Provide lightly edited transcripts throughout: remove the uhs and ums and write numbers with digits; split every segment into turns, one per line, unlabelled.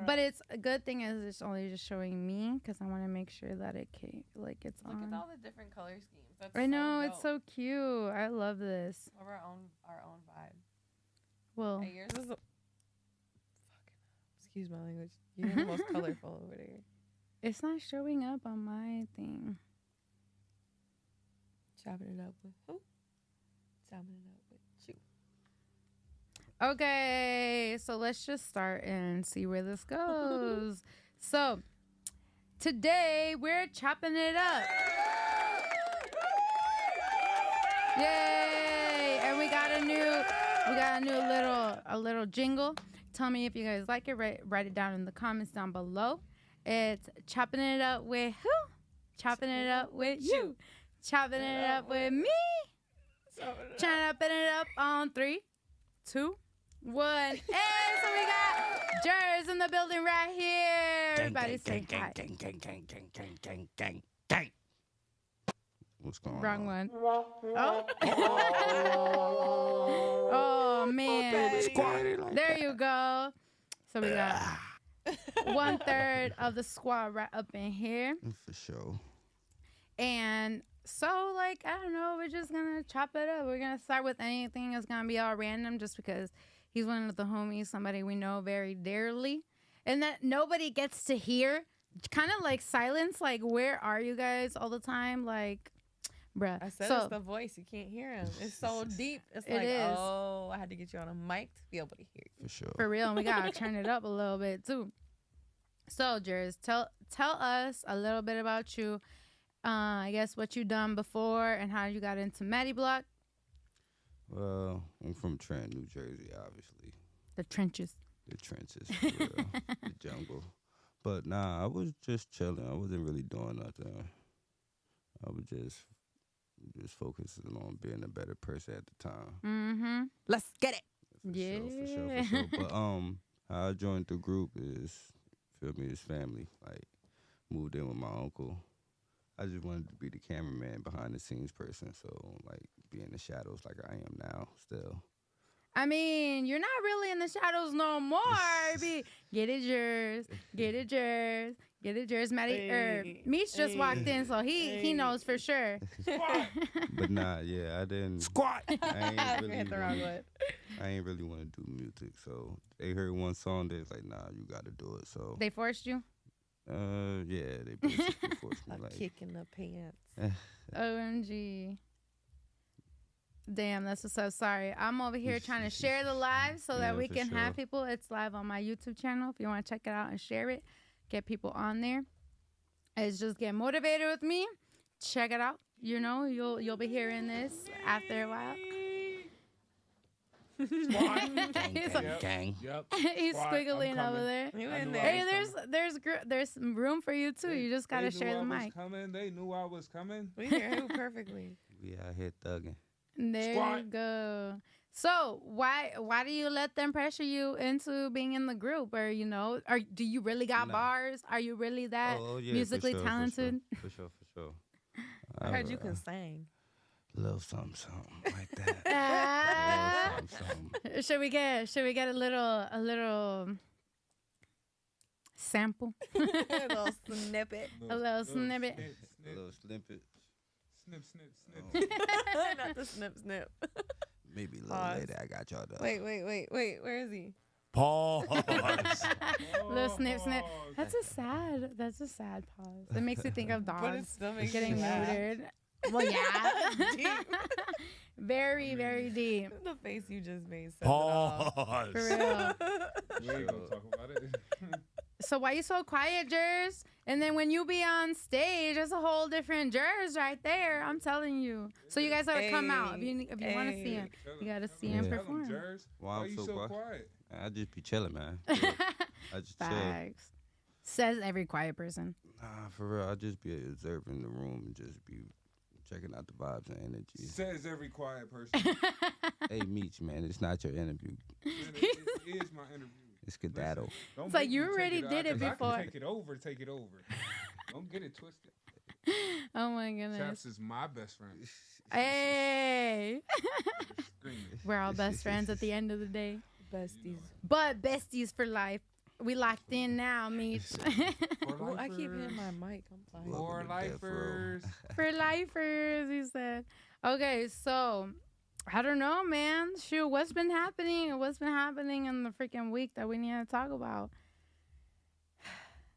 But it's a good thing is it's only just showing me because I want to make sure that it can, like it's
Look
on.
at all the different color schemes. That's
I know,
so
it's so cute. I love this.
of our own vibe.
Well,
Hey, yours is fucking. Excuse my language. You're the most colorful over there.
it's not showing up on my thing.
Chopping it up with who? Chopping it up with you.
Okay, so let's just start and see where this goes. So, today we're chopping it up. Yay! And we got a new little jingle. Tell me if you guys like it. Write it down in the comments down below. It's chopping it up with who? Chopping it up with you. Chopping it up with me. Chopping it up on 3, 2, 1. Hey, so we got Jerz in the building right here. Everybody say hi.
Gang. What's going
Wrong
on?
one. Oh. Oh, man. There you go. So we got 1/3 of the squad right up in here.
For sure.
And so, like, I don't know, we're just going to chop it up. We're going to start with anything that's going to be all random just because he's one of the homies, somebody we know very dearly. And that nobody gets to hear. Kind of like silence, like, where are you guys all the time? Like, bruh.
I said
so,
it's the voice. You can't hear him. It's so deep. It's
It
like,
is.
oh, I had to get you on a mic to be able to hear you.
For sure.
For real, and we gotta turn it up a little bit too. So, Jerz, tell us a little bit about you. I guess what you done before and how you got into Madi Bloc.
Well, I'm from Trenton, New Jersey, obviously.
The trenches.
The trenches, for real. The jungle. But nah, I was just chilling. I wasn't really doing nothing. I was just focusing on being a better person at the time.
Mm-hmm.
Let's get it.
For sure. But how I joined the group is, feel me, it's family. Like, moved in with my uncle. I just wanted to be the cameraman, behind the scenes person. So, like, be in the shadows like I am now still.
I mean, you're not really in the shadows no more. Get it, Jerz. Get it, Jerz. Get it, Jerz. Madi. Meech just walked in, so he knows for sure.
But nah, yeah, I didn't.
Squat.
I ain't
Hit the wrong one.
I ain't really want to do music. So they heard one song, they was like, nah, you got to do it. So
They forced you?
yeah, they basically forced me.
A
Like,
kick in the pants.
OMG. Damn, that's so sorry. I'm over here trying to share the live so that
Yeah,
we
for
can have
sure.
people. It's live on my YouTube channel. If you want to check it out and share it, get people on there. It's just get motivated with me. Check it out. You know, you'll be hearing this after a while.
gang.
Yep.
He's
Squad,
squiggling
I'm
over
coming.
there.
You
I
in
knew
there.
Hey, there's some room for you too. You just gotta
They
share the
knew I was
mic.
coming. They knew I was coming.
We hear you perfectly.
We out here thugging.
There
Squat.
you go. So why do you let them pressure you into being in the group, or do you really got
No.
bars? Are you really that
Yeah,
musically
for sure,
talented?
For sure.
I heard you can sing.
Little something like that.
Ah.
Little something.
Should we get a little sample?
A little snippet.
A little snippet.
A little snippet.
Snip.
Not the snip.
Maybe a little
Pause.
later. I got y'all done.
Wait. Where is he?
Pause.
Little snip. That's a sad pause. It makes you think of
But it
dogs
still makes
getting
you laugh.
neutered. Well, yeah.
Deep.
Very, very deep.
The face you just made. says it all.
Pause.
For real.
We ain't gonna talk about it.
So why you so quiet, Jerz? And then when you be on stage, there's a whole different Jerz right there. I'm telling you. So you guys gotta come out if you want to see him. You gotta see him
Yeah.
perform.
Jerz,
Why
why
I'm
you
so
so
quiet?
quiet?
I just be chilling, man. I just chill.
Facts. Says every quiet person.
Nah, for real. I just be observing the room and just be checking out the vibes and energy.
Says every quiet person.
Hey, Meech, man, it's not your interview.
Man, it is my interview.
It's skedaddle.
Don't
It's like
make
you
me take
already
out,
did it
'cause I
before.
can take it over. Don't get it twisted.
Oh my goodness.
Chaps is my best friend.
Hey.
Screaming.
We're all best friends at the end of the day.
Besties.
But besties for life. We locked in now, Meech.
Oh, I keep hitting my mic. I'm sorry.
For lifers.
For lifers, he said. Okay, so I don't know, man. Shoot, what's been happening? What's been happening in the freaking week that we need to talk about?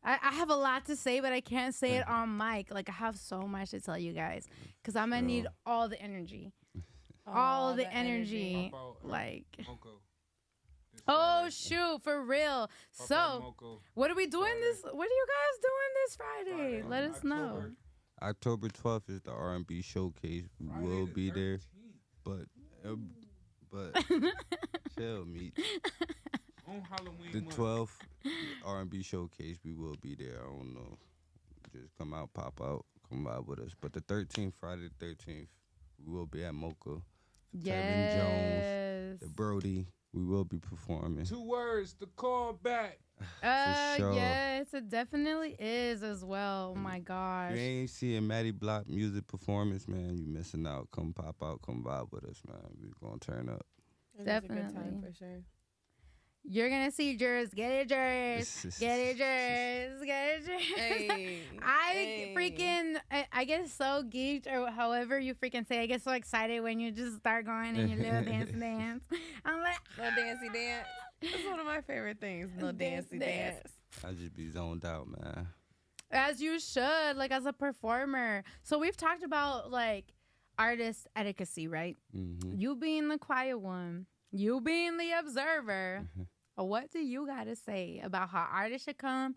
I have a lot to say, but I can't say it on mic. Like, I have so much to tell you guys because I'm going to need all the energy. All the energy. Like, oh, shoot, for real. So, what are we doing this? What are you guys doing this Friday? Let us know.
October 12th is the R&B showcase. We will be there, but chill, Meech.
On Halloween
The
month.
12th R&B showcase, we will be there. I don't know. Just come out, pop out, come out with us. But the 13th, Friday the 13th, we will be at Mocha. Tevin Jones, the Brody, we will be performing.
2 words, the call back.
sure.
Yes, it definitely is as well. Oh my gosh.
If you ain't seeing Madi Bloc music performance, man, you missing out. Come pop out, come vibe with us, man. We gonna turn up.
It was a good time
Definitely.
for sure.
You're going to see Jerz. Get it, Jerz. Get it, Jerz. Get it, Jerz.
Hey,
I get so geeked or however you freaking say. I get so excited when you just start going and you little dance. I'm like,
little dancey dance. That's one of my favorite things. Little dancey dance.
I just be zoned out, man.
as you should, like as a performer. So we've talked about like artist etiquette, right?
Mm-hmm.
You being the quiet one, you being the observer. What do you got to say about how artists should come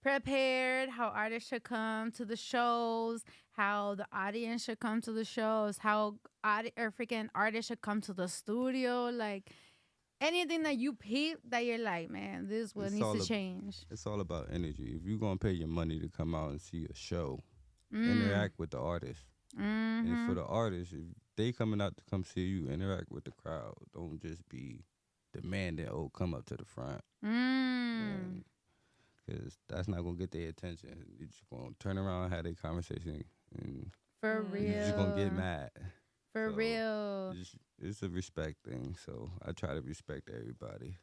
prepared, how artists should come to the shows, how the audience should come to the shows, how freaking artists should come to the studio, like anything that you peep that you're like, man, this is what needs to change.
It's all about energy. If you're going to pay your money to come out and see a show, interact with the artist.
Mm-hmm.
And for the artists, if they coming out to come see you, interact with the crowd. Don't just be demanding, oh, come up to the front. Because that's not going to get their attention. You're just going to turn around and have a conversation. And
For real.
you're just going to get mad.
For real.
It's a respect thing. So I try to respect everybody.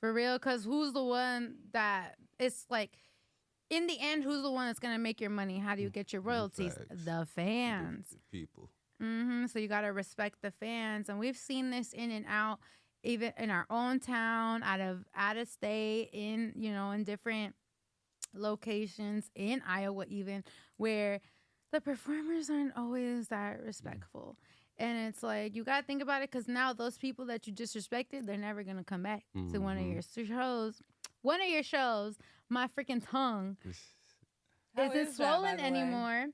For real. Because who's the one that it's like, in the end, who's the one that's going to make your money? How do you get your royalties?
Facts.
The fans.
The people.
So you got to respect the fans. And we've seen this in and out, even in our own town, out of state, in, in different locations, in Iowa even, where the performers aren't always that respectful. And it's like, you got to think about it, because now those people that you disrespected, they're never going to come back to one of your shows. One of your shows, my freaking tongue isn't swollen anymore,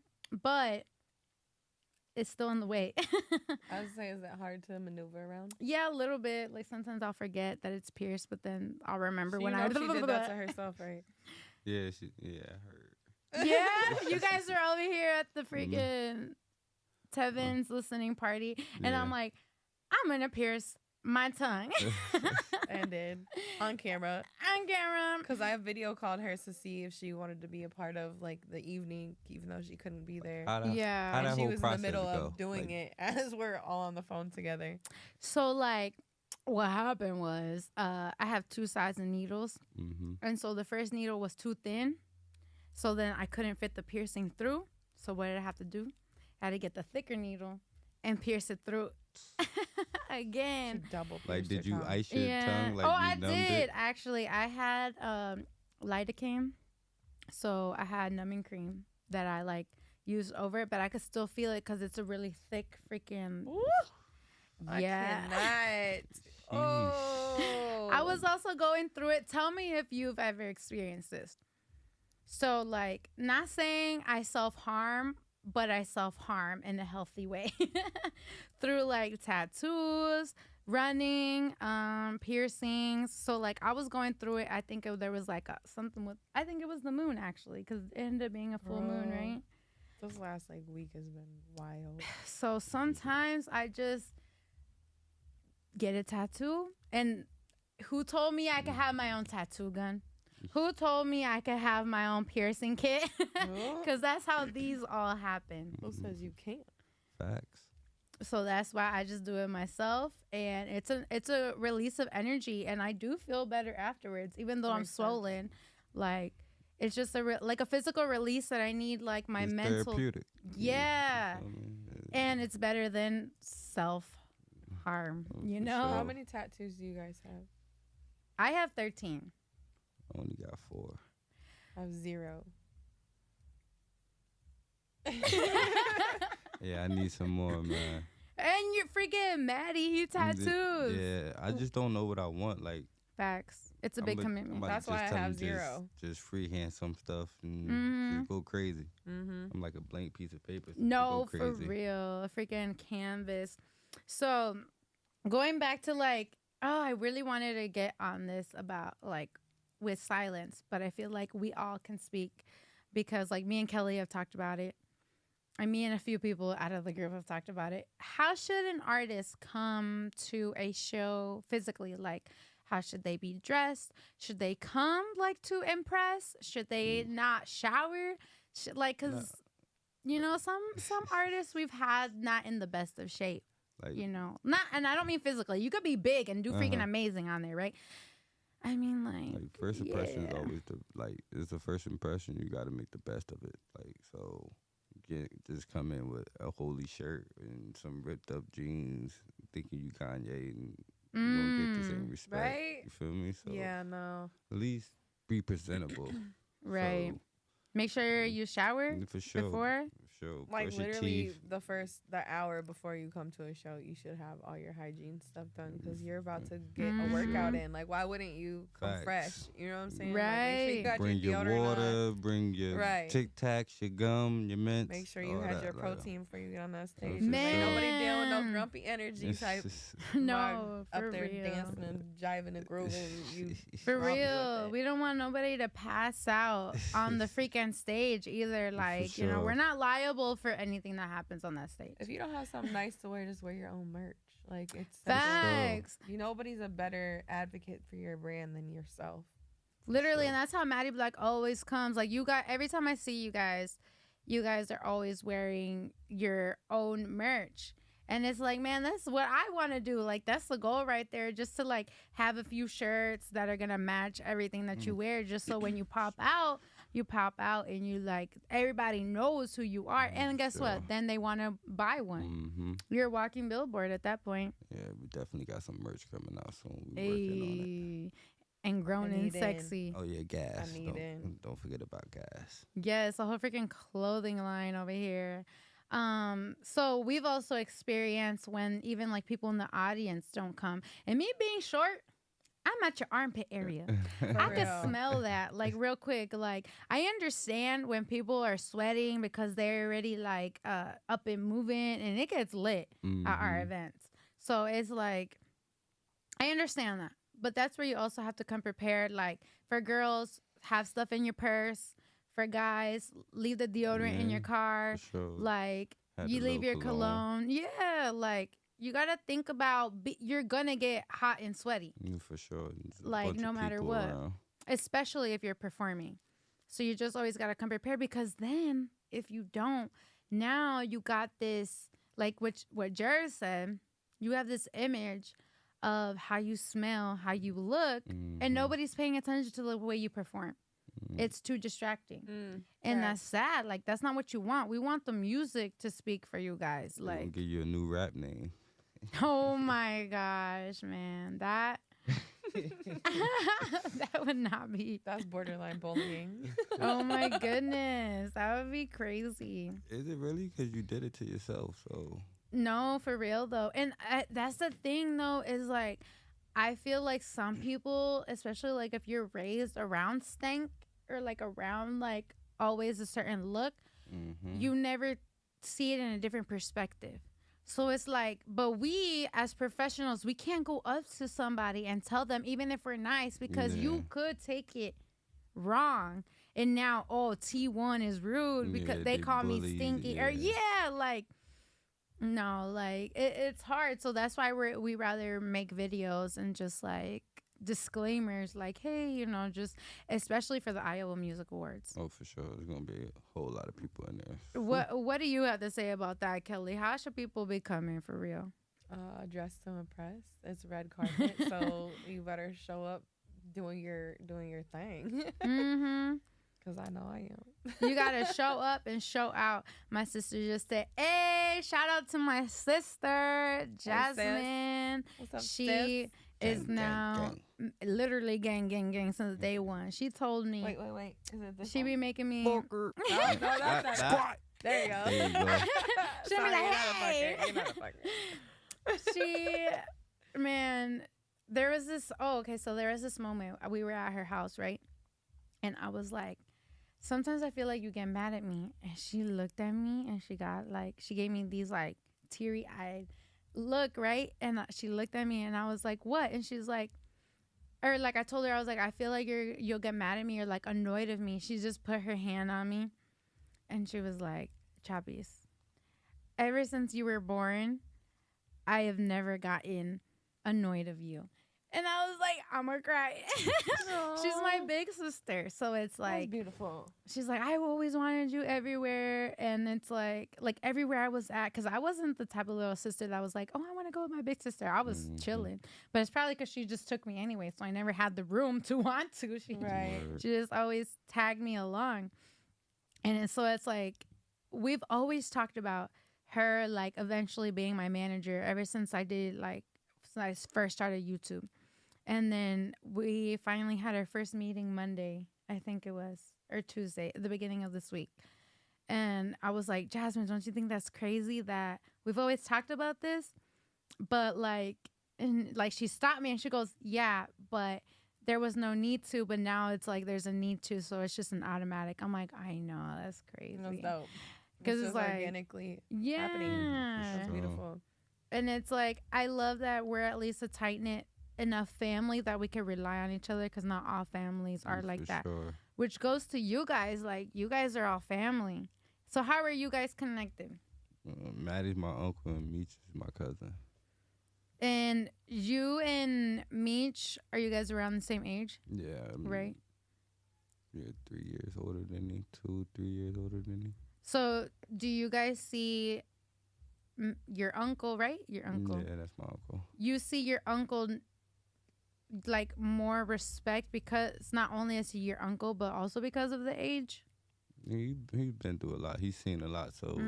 but it's still in the way.
I was saying, is it hard to maneuver around?
Yeah, a little bit. Like sometimes I'll forget that it's pierced, but then I'll remember when
she did that to herself, right?
Yeah, I heard.
Yeah, you guys are over here at the freaking Tevin's listening party, and I'm like, I'm gonna pierce my tongue.
And did on camera. Because I video called her to see if she wanted to be a part of like the evening, even though she couldn't be there.
And
she was in the middle of doing it as we're all on the phone together.
So like, what happened was, I have two sides of needles, and so the first needle was too thin, so then I couldn't fit the piercing through. So what did I have to do? I had to get the thicker needle and pierce it through. Again.
Like, did you ice your tongue? Like,
I did. Actually, I had lidocaine. So I had numbing cream that I like used over it, but I could still feel it because it's a really thick freaking.
Ooh, I cannot. Oh.
I was also going through it. Tell me if you've ever experienced this. So, like, not saying I self-harm, but I self-harm in a healthy way through like tattoos, running, piercings. So like I was going through it. I think there was like I think it was the moon actually, because it ended up being a full moon, right?
This last like week has been wild.
So sometimes I just get a tattoo, and who told me I could have my own tattoo gun? Who told me I could have my own piercing kit? Because that's how these all happen.
Who says you can't?
Facts.
So that's why I just do it myself, and it's a release of energy, and I do feel better afterwards, even though I'm
Makes sense.
swollen. Like it's just like a physical release that I need, like my
It's
mental.
therapeutic.
Yeah,
You feel me?
and it's better than self harm. You
For
know,
sure.
How many tattoos do you guys have?
I have 13.
I only got 4.
I have 0.
Yeah, I need some more, man.
And you're freaking Maddie, you tattoos.
Yeah, I just don't know what I want. Like,
Facts. It's a big commitment.
That's why I have 0.
Just freehand some stuff and
Mhm.
just go crazy.
Mm-hmm.
I'm like a blank piece of paper. So
No,
go
for
crazy.
real. A freaking canvas. So going back to like, oh, I really wanted to get on this about like with silence, but I feel like we all can speak because like me and Kelly have talked about it. And me and a few people out of the group have talked about it. How should an artist come to a show physically? Like, how should they be dressed? Should they come like to impress? Should they not shower? Cause you know some artists we've had not in the best of shape.
Like,
You know, not, and I don't mean physically. You could be big and do freaking amazing on there, right? I mean,
like first impression is
yeah.
always it's the first impression. You got to make the best of it. Like, so just come in with a holy shirt and some ripped up jeans, thinking you Kanye, and you won't get the same respect.
Right?
You feel me? So
Yeah, no.
at least be presentable.
Right.
So,
Make sure you shower
for sure.
before.
For sure.
Like
Brush your
literally
teeth.
the hour before you come to a show, you should have all your hygiene stuff done because you're about to get a workout in. Like, why wouldn't you come
Facts.
fresh? You know what I'm saying?
Right.
Like, make sure you got
Bring your
deodorant
water,
on.
bring your
Right.
Tic Tacs, your gum, your mints.
Make sure you
all
had
that,
your
like,
protein before you get on that stage.
for
Man.
Ain't nobody dealing with no
Man.
grumpy energy
it's
type.
just-
No,
Up
for
there
real.
dancing and jiving and grooving. You
For
robbed with
real,
it.
we don't want nobody to pass out on the freaking stage either. Like, you know,
sure.
we're not liable for anything that happens on that stage.
If you don't have something nice to wear, just wear your own merch. Like, it's simple.
Facts.
Nobody's a better advocate for your brand than yourself.
Literally,
sure.
and that's how Maddie Black always comes. Like, you guys, every time I see you guys are always wearing your own merch. And it's like, man, that's what I want to do. Like, that's the goal right there, just to like have a few shirts that are going to match everything that you wear, just so when you pop out and you like, everybody knows who you are. And guess
Sure.
what? Then they want to buy one.
Mm-hmm.
You're a walking billboard at that point.
Yeah, we definitely got some merch coming out soon. We working on it.
Ayy. And grown
I
and
need in.
sexy.
Oh yeah, gas.
I need in.
Don't forget about gas.
Yes, a whole freaking clothing line over here. So we've also experienced when even like people in the audience don't come. And me being short, I'm at your armpit area.
For
I can
real.
smell that like real quick. Like I understand when people are sweating because they're already like up and moving and it gets lit at our
Mhm.
events. So it's like I understand that. But that's where you also have to come prepared. Like for girls, have stuff in your purse. For guys, leave the deodorant in
Yeah,
your car.
For sure.
Like
Had
you
the
leave
little
your cologne. Yeah, like you gotta think about you're gonna get hot and sweaty,
Yeah, for sure. There's a
like,
bunch
no
of
matter
people
what.
around.
especially if you're performing. So you just always gotta come prepared because then if you don't, now you got this like what Jerz said. You have this image of how you smell, how you look,
Mhm.
and nobody's paying attention to the way you perform.
Mhm.
It's too distracting.
Mm,
And
yeah.
that's sad. Like, that's not what you want. We want the music to speak for you guys.
They gonna
Like,
give you a new rap name.
oh my gosh, man. That that would not be.
That's borderline bullying.
Oh my goodness. That would be crazy.
Is it really? Because you did it to yourself. So
No, for real though. And that's the thing though, is like, I feel like some people, especially like if you're raised around stank or like around like always a certain look,
mhm.
you never see it in a different perspective. So it's like, but we as professionals, we can't go up to somebody and tell them, even if we're nice, because
Yeah.
you could take it wrong. And now, oh, T1 is rude because
Yeah,
they
they
call me
bully you,
stinky. Or
yeah.
yeah, like, no, like it's hard. So that's why we rather make videos and just like disclaimers like, hey, you know, just especially for the Iowa Music Awards.
Oh, for sure. There's gonna be a whole lot of people in there.
What do you have to say about that, Kelly? How should people be coming for real?
Dressed to impress. It's red carpet, so you better show up doing your thing.
Mm-hmm.
Cause I know I am.
You gotta show up and show out. My sister just said, "Hey, shout out to my sister Jasmine.
What's up,
She
sis?
is
Gang,
now literally gang since day one. She told me
Wait. Is it this
she be making me.
No, that's not
That-
There you go.
There you go.
She'll be
Sorry,
like,
you're not a
"Hey."
fucker. You're not a fucker.
She, man, there was this. Oh, okay. So there was this moment. We were at her house, right? And I was like, sometimes I feel like you get mad at me. And she looked at me and she got like, she gave me these like teary eyed look, right? And she looked at me and I was like, what? And she's like, or like I told her, I was like, I feel like you'll get mad at me or like annoyed of me. She just put her hand on me and she was like, Chapis, ever since you were born, I have never gotten annoyed of you. And I was like, I'm gonna cry. She's my big sister. So it's like,
That's beautiful.
she's like, I always wanted you everywhere. And it's like everywhere I was at, because I wasn't the type of little sister that was like, oh, I want to go with my big sister. I was chilling. But it's probably because she just took me anyway. So I never had the room to want to. She just always tagged me along. And so it's like, we've always talked about her like eventually being my manager ever since I first started YouTube. And then we finally had our first meeting Monday, I think it was, or Tuesday, at the beginning of this week. And I was like, Jasmine, don't you think that's crazy that we've always talked about this? But she stopped me and she goes, yeah, but there was no need to, but now it's like there's a need to, so it's just an automatic. I'm like, I know, that's crazy.
That's dope.
Because it's like
organically
happening.
That's beautiful.
And it's like, I love that we're at least a tight-knit enough family that we can rely on each other, because not all families are like that.
Sure.
Which goes to you guys, like, you guys are all family. So how are you guys connected?
Maddie's my uncle and Meech is my cousin.
And you and Meech, are you guys around the same age?
Yeah.
Right.
Yeah, 3 years older than me. 2, 3 years older than me.
So do you guys see your uncle, right? Your uncle.
Yeah, that's my uncle.
You see your uncle like more respect because not only is he your uncle, but also because of the age?
He's been through a lot. He's seen a lot. So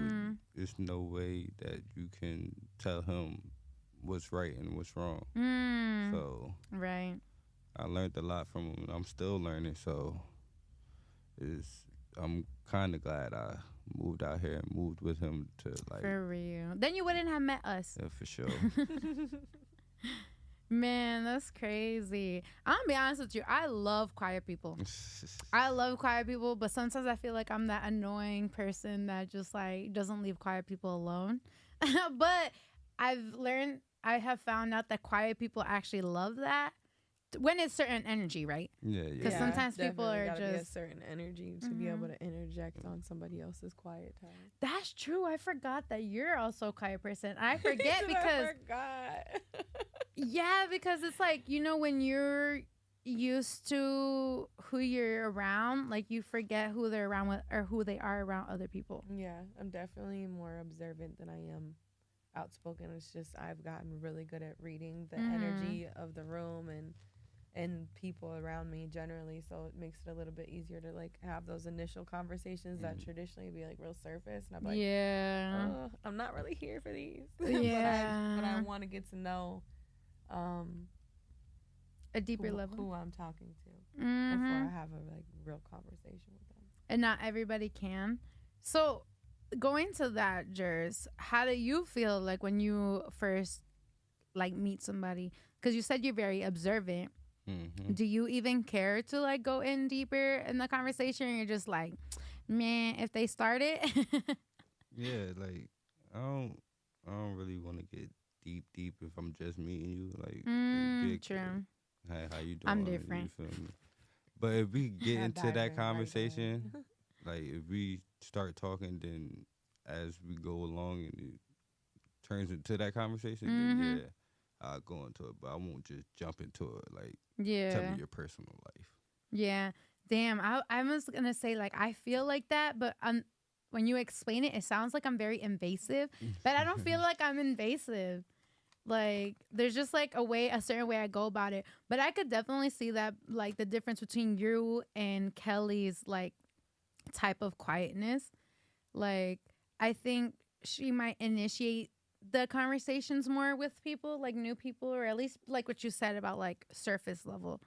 there's no way that you can tell him what's right and what's wrong. So
right.
I learned a lot from him. I'm still learning. So I'm kind of glad I moved out here and moved with him to like.
For real. Then you wouldn't have met us.
Yeah, for sure.
Man, that's crazy. I'm gonna be honest with you. I love quiet people. I love quiet people, but sometimes I feel like I'm that annoying person that just like doesn't leave quiet people alone. But I have found out that quiet people actually love that when it's certain energy, right?
Yeah.
Because sometimes people are
gotta be a
just
certain energy to be able to interject on somebody else's quiet time.
That's true. I forgot that you're also a quiet person. I forget because
I forgot.
yeah, because it's like, you know, when you're used to who you're around, like you forget who they're around with or who they are around other people.
Yeah, I'm definitely more observant than I am outspoken. It's just I've gotten really good at reading the energy of the room and people around me generally, so it makes it a little bit easier to like have those initial conversations that traditionally be like real surface, and I'm like, oh, I'm not really here for these.
Yeah.
but I want to get to know
a deeper level
who I'm talking to before I have a like real conversation with them.
And not everybody can. So going to that, Jerz, how do you feel like when you first like meet somebody? Because you said you're very observant. Do you even care to like go in deeper in the conversation, or you're just like, man, if they start it?
Yeah, like I don't really want to get deep if I'm just meeting you. Like big
true.
Hey, how you doing?
I'm different.
You feel me? But if we get into that conversation, like if we start talking, then as we go along and it turns into that conversation, then yeah, I'll go into it, but I won't just jump into it. Like,
Yeah.
tell me your personal life.
Yeah. Damn. I was gonna say like I feel like that, but when you explain it, it sounds like I'm very invasive, but I don't feel like I'm invasive. Like there's just like a certain way I go about it. But I could definitely see that like the difference between you and Kelly's like type of quietness. Like I think she might initiate the conversations more with people, like new people, or at least like what you said about like surface level.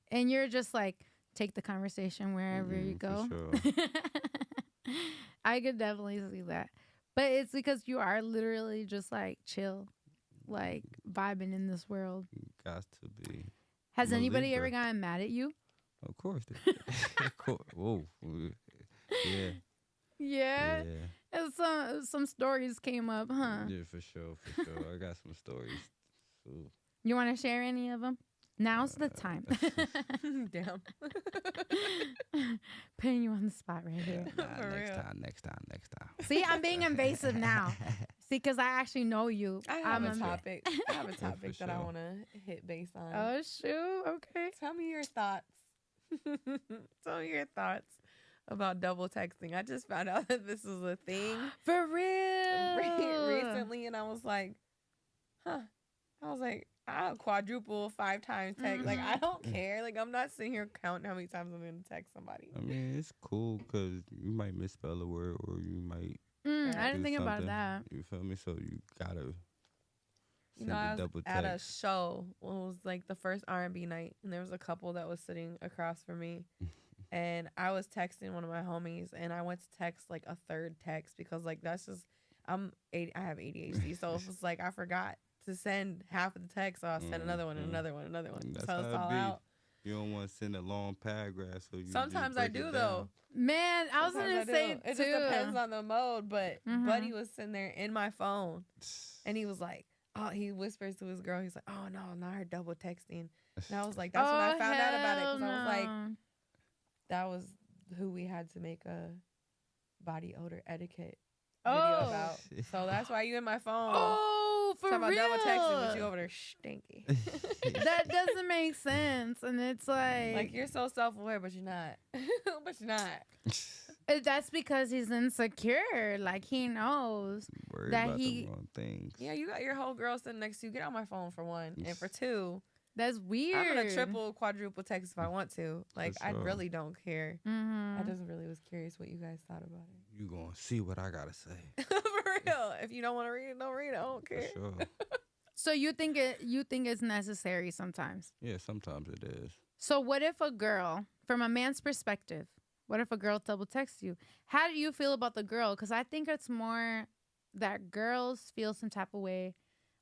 And you're just like take the conversation wherever you go.
For sure.
I could definitely see that. But it's because you are literally just like chill, like vibing in this world.
Got to be.
Has
I'm a
anybody
Libra.
ever gotten mad at you?
Of course. Of course. Whoa. Yeah.
Yeah.
Yeah.
And some stories came up, huh?
Yeah, for sure. I got some stories. So,
You want to share any of them? Now's the time.
Damn.
Putting you on the spot right here.
For real.
next time.
See, I'm being invasive now. See, because I actually know you.
I have
I'm
a topic. I have a
for
topic that I
sure.
want to hit base on.
Oh, shoot. Okay.
Tell me your thoughts. Tell me your thoughts about double texting. I just found out that this is a thing
For real.
recently, and I was like, huh. I was like, I'll quadruple 5 times text. Like, I don't care. Like, I'm not sitting here counting how many times I'm going to text somebody.
I mean, it's cool because you might misspell a word or you might
I didn't
do
think about
something.
that.
You feel me? So you gotta
You
send
know, I
a
was
double
at a
text.
show. Well, it was like the first R&B night, and there was a couple that was sitting across from me. And I was texting one of my homies, and I went to text like a third text because like that's just I have ADHD, so it was like I forgot to send half of the text, so I'll send another one and another one, another one.
That's
So it's
how
all
it be.
out.
You don't want to send a long paragraph, so you just
Sometimes I
break
do
it
though.
down.
Man, I was
Sometimes
going
I
to say,
do. It
too.
just depends on the mode. But
Mhm.
Buddy was sitting there in my phone, and he was like, "Oh," he whispers to his girl. He's like, "Oh no, not her double texting." And I was like, "That's when I found out about it." Because I was like, that was who we had to make a body odor etiquette video about. So that's why you in my phone.
Oh, for
Talking about
real.
double texting, but you over there stinky.
That doesn't make sense. And it's
Like you're so self-aware, but you're not. But you're not.
that's because he's insecure. Like he knows.
Worried
That
about
he-
the wrong things.
Yeah, you got your whole girl sitting next to you. Get on my phone for one, and for two,
That's weird.
I'm gonna triple, quadruple text if I want to. Like I
sure.
really don't care.
Mm-hmm.
I just really was curious what you guys thought about it.
You gonna see what I gotta say.
For real. If you don't want to read it, don't read it. I don't
For
care.
sure.
So you think it's necessary sometimes.
Yeah, sometimes it is.
So what if a girl, from a man's perspective, what if a girl double texts you? How do you feel about the girl? Because I think it's more that girls feel some type of way.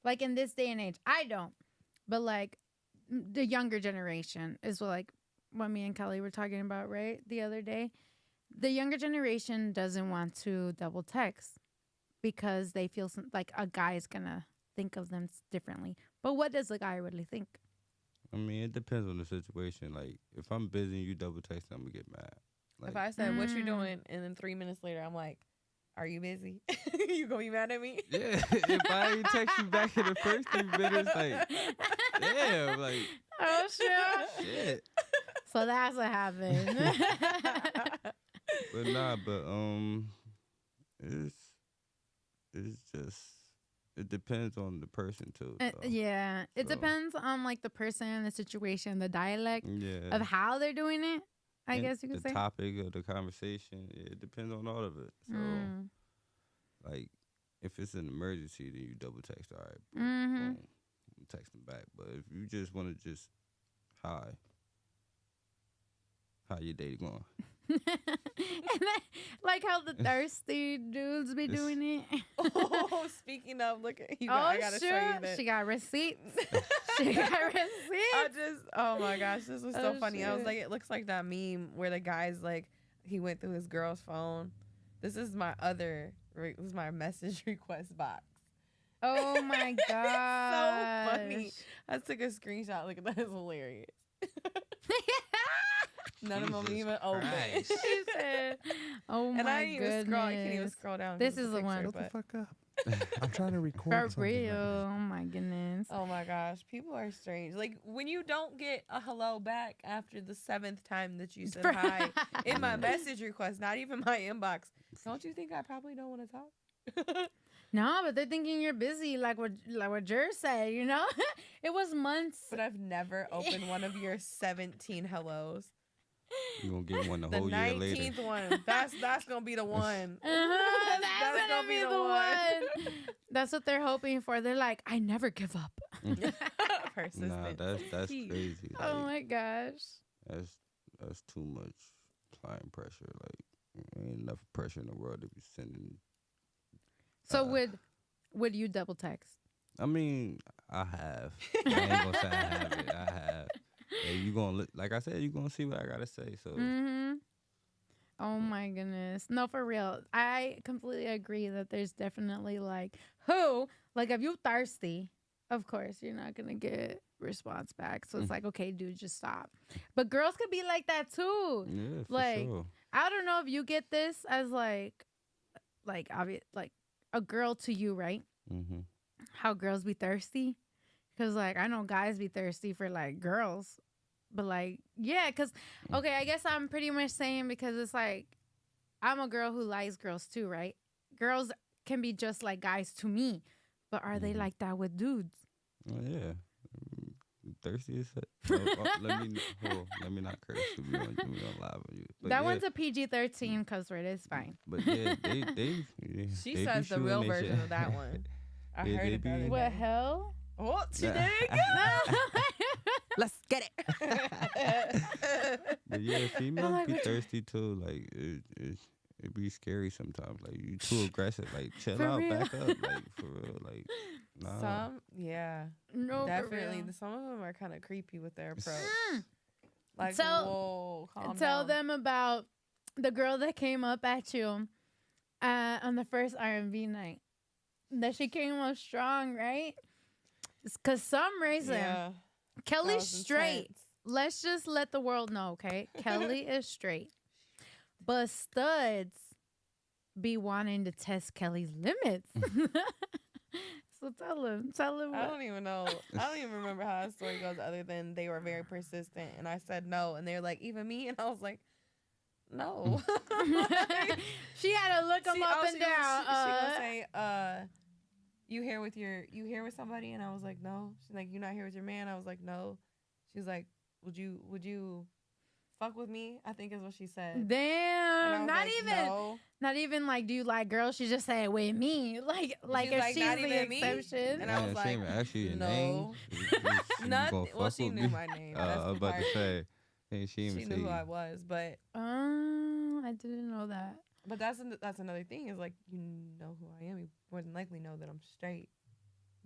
Like in this day and age, I don't. But like the younger generation is what me and Kelly were talking about, right? The other day. The younger generation doesn't want to double text because they feel like a guy is going to think of them differently. But what does a guy really think?
I mean, it depends on the situation. Like, if I'm busy and you double text, I'm gonna get mad. Like,
If I said, "What you
Mm.
doing?" and then 3 minutes later, I'm like, "Are you busy?" You gonna be mad at me?
yeah, if I ain't text you back in the first 3 minutes, like, damn, like,
Oh, shit.
shit.
So that's what happened.
But nah, it's just, it depends on the person too. So.
Yeah. It
So-
depends on like the person, the situation, the dialect
Yeah.
of how they're doing it. I
And
guess you could
the
say.
topic of the conversation. It depends on all of it. So,
Mm.
like, if it's an emergency, then you double text. All right,
Mhm.
boom, text them back. But if you just want to just hi, how your day going?
And then, like how the thirsty dudes be doing it.
Oh, speaking of, look at you.
Oh,
I gotta show you that.
She got receipts. She got receipts.
Oh my gosh, this was so
Oh,
funny. I was
shit.
like, it looks like that meme where the guy's like, he went through his girl's phone. This is my this is my message request box.
Oh my god.
So funny. I took a screenshot. Look at that. It's hilarious. None of them
Jesus
even open.
Christ.
She said, "Oh
And
my
I didn't even scroll. I can't even
goodness."
scroll down.
This
It's a
is the one.
picture,
Shut the
but
fuck up.
I'm trying to
For
record something.
real.
Right now.
Oh my goodness.
Oh my gosh, people are strange. Like when you don't get a hello back after the 7th time that you said hi in my message request, not even my inbox, don't you think I probably don't want to talk?
No, but they're thinking you're busy, like what Jerz said, you know? It was months.
But I've never opened one of your 17 hellos.
You gonna get one the
The
whole year later.
19th one. That's gonna be the one.
That's gonna be the one. That's what they're hoping for. They're like, I never give up.
Persistent.
Nah, that's
Key.
crazy. Like,
Oh my gosh.
that's too much client pressure. Like, ain't enough pressure in the world to be sending.
So would you double text?
I mean, I have. I ain't gonna say I have it. I have. And you gonna like I said, you gonna see what I gotta say. So
Mm-hmm. Oh my goodness. No, for real. I completely agree that there's definitely like if you thirsty, of course you're not gonna get response back. So it's like, okay, dude, just stop. But girls could be like that too.
yeah, for
Like,
sure.
I don't know if you get this as like obvious, like a girl to you, right?
Mm-hmm.
How girls be thirsty. Because, like, I know guys be thirsty for, like, girls. But, like, yeah, because, okay, I guess I'm pretty much saying because it's, like, I'm a girl who likes girls, too, right? Girls can be just like guys to me. But are they like that with dudes?
Oh, yeah. Thirsty as let me not curse. We on live on you. But
That
yeah,
one's a PG-13 cuss word. It's fine.
But yeah, they
She
they be
says the
shooting
real
they
version
shit.
of that one. I
Yeah,
heard
they
it the other
be-
What
day.
hell?
Oh, she did it
Let's get it.
again.
But yeah, females
like,
be
what-
thirsty too. Like it be scary sometimes. Like you too aggressive. Like chill
For
out,
real.
back up. Like for real. Like nah.
Some, yeah,
No,
definitely.
For real.
Some of them are kind of creepy with their approach.
Mm.
Like,
Tell-
whoa, calm
Tell
down.
them about the girl that came up at you on the first R&B night. That she came up strong, right? Because some reason
Yeah, that
Kelly's
was
straight.
intense.
Let's just let the world know, okay? Kelly is straight. But studs be wanting to test Kelly's limits. So tell him.
I don't even know. I don't even remember how the story goes other than they were very persistent and I said no and they were like, even me? And I was like, no.
She had to look him up and down.
She gonna say, you here with somebody? And I was like, no. She's like, you not here with your man? I was like, no. She's like, would you fuck with me? I think is what she said. And I
Damn,
was
not
like,
even,
no.
not even like, do you like girls? She just said with me, like
She's
if
like,
she's
not
the
even me?
exception.
And I was
Man, she
like,
ain't actually your
no.
name. You
Not
gonna
well,
fuck
she
with
knew
me?
my name.
I
That's
was
the
about
part.
to say. Hey, she even
She
say
knew who
you.
I was, but
I didn't know that.
that's another thing is like you know who I am. You more than likely know that I'm straight.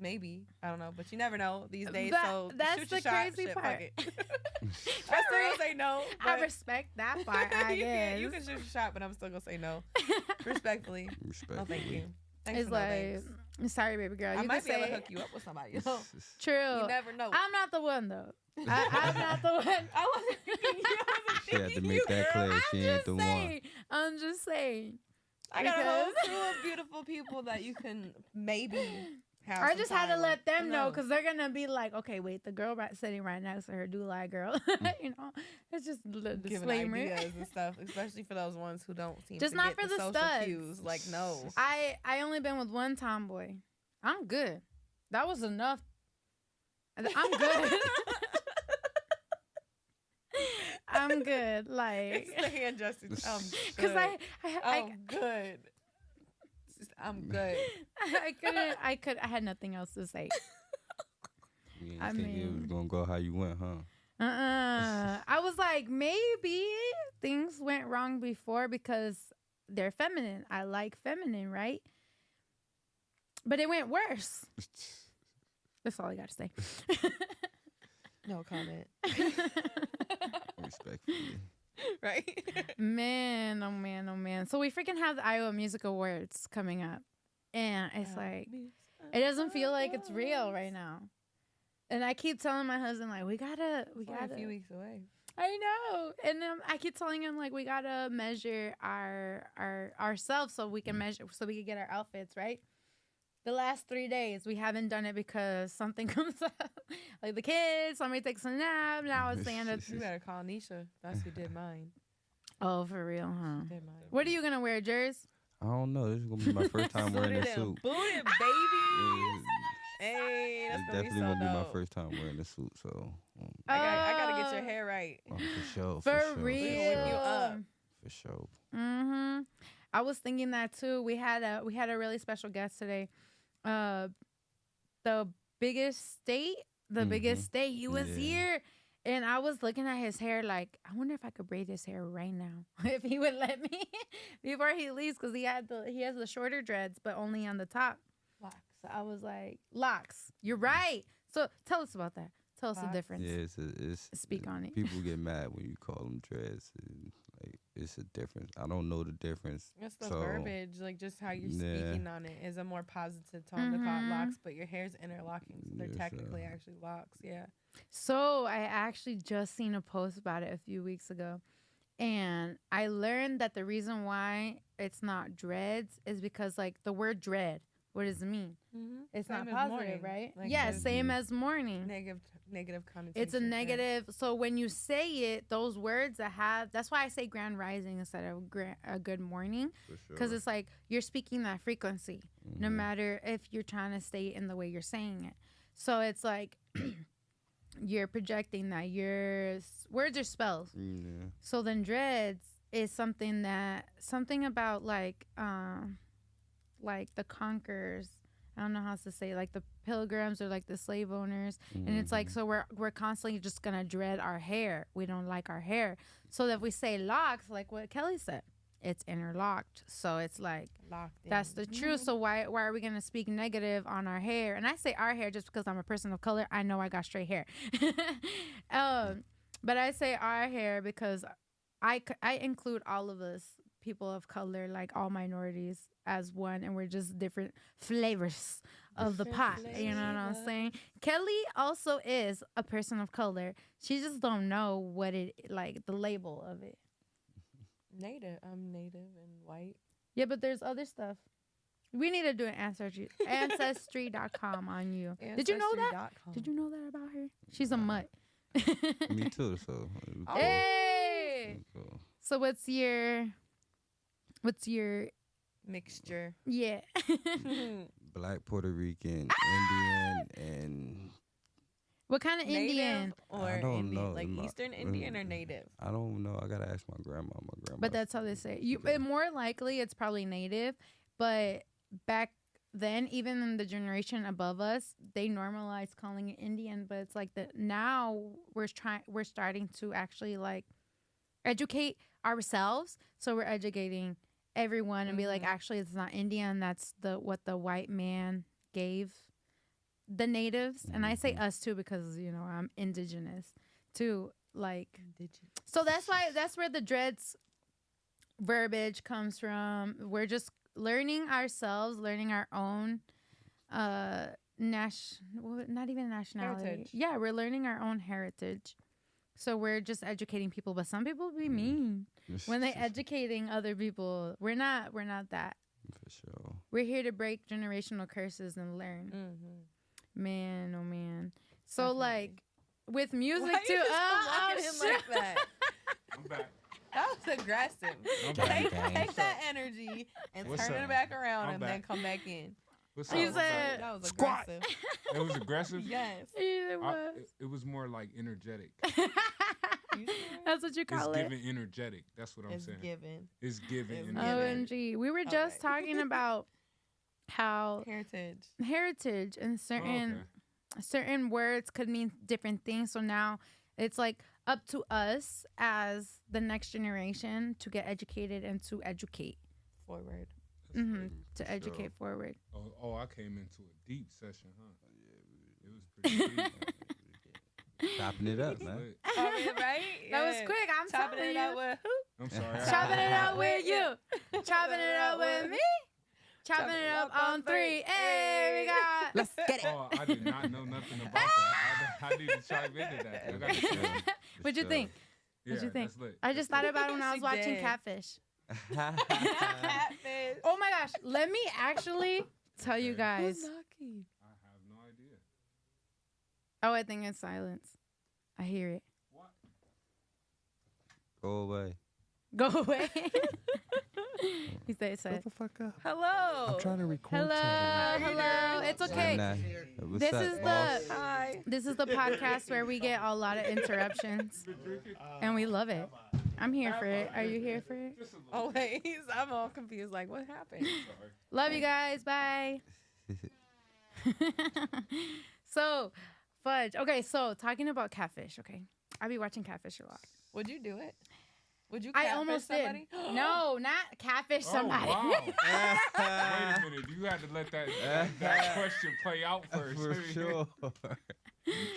Maybe I don't know, but you never know these days. So
That's
shoot
the
your shot,
crazy
shit, fuck
part.
it. I still gonna say no.
I
but
respect that part. I guess
you can shoot your shot, but I'm still gonna say no, respectfully.
Respectfully.
No, thank you. Thanks
It's
for no
like,
thanks.
sorry, baby girl.
I
You
might
can
be able
say
to hook you up with somebody. You know?
true.
You never know.
I'm not the one though. I'm not the one.
I wasn't thinking you. I wasn't
She had to
thinking
make
you,
that
girl.
clear. She ain't the one.
I'm just saying.
I got a whole
Because-
crew of beautiful people that you can maybe have.
I
some
just had to
time
let
with.
them
Who
know
knows?
because they're gonna be like, okay, wait, the girl sitting right next to her do like girl. You know, it's just the
Giving
disclaimer.
ideas and stuff, especially for those ones who don't seem
Just
to
not
get
for the
social
studs.
cues. Like no,
I only been with one tomboy. I'm good. That was enough. I'm good. I'm good. Like,
it's the hand gestures. I'm
because
good.
I
I'm good. It's just, I'm good.
I had nothing else to say.
You
I
didn't think it was
mean-
gonna go how you went, huh?
I was like, maybe things went wrong before because they're feminine. I like feminine, right? But it went worse. That's all I got to say.
No comment.
Respectfully.
Right?
Man, oh man, oh man. So we freaking have the Iowa Music Awards coming up. And it's like, it doesn't feel like it's real right now. And I keep telling my husband, like, we gotta.
a few weeks away.
I know. And I keep telling him, like, we gotta measure our ourselves so we can measure, so we can get our outfits, right? the last 3 days. We haven't done it because something comes up. Like the kids, somebody takes a nap. Now it's saying that.
You better call Nisha. That's who did mine.
Oh, for real, huh?
She did mine.
What are you going to wear, Jerz?
I don't know. This is gonna be my first time wearing a suit.
Booted, baby. Hey, that's
It's
gonna be
definitely
so
gonna be my
dope.
first time wearing a suit. So
I gotta get your hair right.
for sure.
For
sure,
real.
Whip you up.
For sure.
Mm-hmm. I was thinking that too. We had a really special guest today. The biggest state, he was here. And I was looking at his hair like, I wonder if I could braid his hair right now. If he would let me before he leaves, because he has the shorter dreads, but only on the top.
Locks.
So I was like, locks. You're right. So tell us about that. Tell us the
Locks.
difference.
Yeah, it's
Speak on it.
People get mad when you call them dreads. And, like, it's a difference. I don't know the difference.
It's the
So,
verbiage, like just how you're
yeah.
speaking on it is a more positive tone to call it locks, but your hair's interlocking, so they're
Yes,
technically actually locks. Yeah.
So I actually just seen a post about it a few weeks ago. And I learned that the reason why it's not dreads is because, like, the word dread, what does it mean?
Mm-hmm.
It's
Same
not
as
positive,
morning.
right?
Like
Yeah,
the
same as morning.
Negative connotation.
It's a negative. So when you say it, those words that have, that's why I say grand rising instead of a good morning.
For sure.
Because it's like you're speaking that frequency, no
Mhm.
matter if you're trying to say it in the way you're saying it. So it's like you're projecting that your words are spells.
Yeah.
So then dreads is something about like the conquerors. I don't know how else to say, like the pilgrims or like the slave owners. And it's like, so we're constantly just gonna dread our hair. We don't like our hair. So if we say locks, like what Kelly said, it's interlocked. So it's like
locked in.
that's the truth. So why are we gonna speak negative on our hair? And I say our hair just because I'm a person of color. I know I got straight hair. But I say our hair because I include all of us, people of color, like all minorities, as one, and we're just different flavors of the pot. You know what I'm saying? Kelly also is a person of color. She just don't know what it, like the label of it.
Native. I'm native and white.
Yeah, but there's other stuff. We need to do an ancestry.com on you. Did you know that?
Ancestry.com.
Did you know that about her? She's a mutt.
Me too. So.
Hey.
Cool.
So what's your
Mixture.
yeah?
Black, Puerto Rican, Indian, and
What kind of
Native
Indian?
or
I don't
Indian?
know.
Like Eastern Indian or native?
I don't know. I gotta ask my grandma.
But that's how they say it. You.
Yeah.
More likely, it's probably native. But back then, even in the generation above us, they normalized calling it Indian. But it's like that now we're starting to actually like educate ourselves. So we're educating everyone and be like, actually, it's not Indian. That's what the white man gave the natives. And I say us too because I'm indigenous too. Like, so that's where the dreads verbiage comes from. We're just learning ourselves, learning our own not even nationality.
Heritage.
Yeah, we're learning our own heritage. So we're just educating people, but some people be mean when they educating other people. We're not that.
For sure.
We're here to break generational curses and learn.
Mm-hmm.
Man, oh man. So
Definitely.
like with music
Why
too.
you just look at him like that?
I'm back.
That was aggressive.
I'm
Take,
back.
take that energy and
What's
turn
up?
it back around
I'm
and
back.
then come back in.
What's
He
up?
said-
That was
Squat.
aggressive.
It was aggressive.
Yes.
It was.
It was more like energetic.
You sure?
That's what you
It's
call it.
giving energetic. That's what I'm
It's
saying.
given.
It's giving
It's
energetic.
OMG. We were just
Okay.
talking about how
Heritage.
and
Oh,
certain words could mean different things. So now it's like up to us as the next generation to get educated and to educate.
Forward.
That's
Mm-hmm.
right.
To
For
educate forward.
Oh, I came into a deep session, huh? It was pretty deep.
Chopping it up,
That's
man.
lit.
I mean, right?
That was
Yeah.
quick. I'm
Chopping
telling
it
you.
up with who?
I'm sorry.
Chopping it up with you. Chopping it up with me. Chopping it up on three. Hey, we got. Let's get it.
Oh, I did not know nothing about that. I need to chime into that. I gotta tell you.
What'd you think?
Yeah,
What'd you think?
that's lit.
I just thought about it when I was
She
watching
did.
Catfish.
Catfish.
Oh my gosh. Let me actually tell you
Okay.
guys.
Who's knocking?
I have no idea.
Oh, I think it's silence. I hear it.
What?
Go away.
Go away. He said,
Shut the fuck up.
Hello.
I'm trying to record
hello,
something.
hello. It's okay.
Nah, what's
This
up,
is
boss?
the
Hi.
this is the podcast where we get a lot of interruptions, and we love it. I'm here for it. Are you here for it?
Just a little.
Oh wait, I'm all confused. Like, what happened?
Sorry.
Love you guys. Bye. So, fudge. Okay, so talking about catfish. Okay, I be watching catfish a lot.
Would you do it? Would you?
I
catfish
almost
somebody?
did. No, not catfish
Oh,
somebody.
wow. Wait a minute. You had to let that question play out first.
For sure.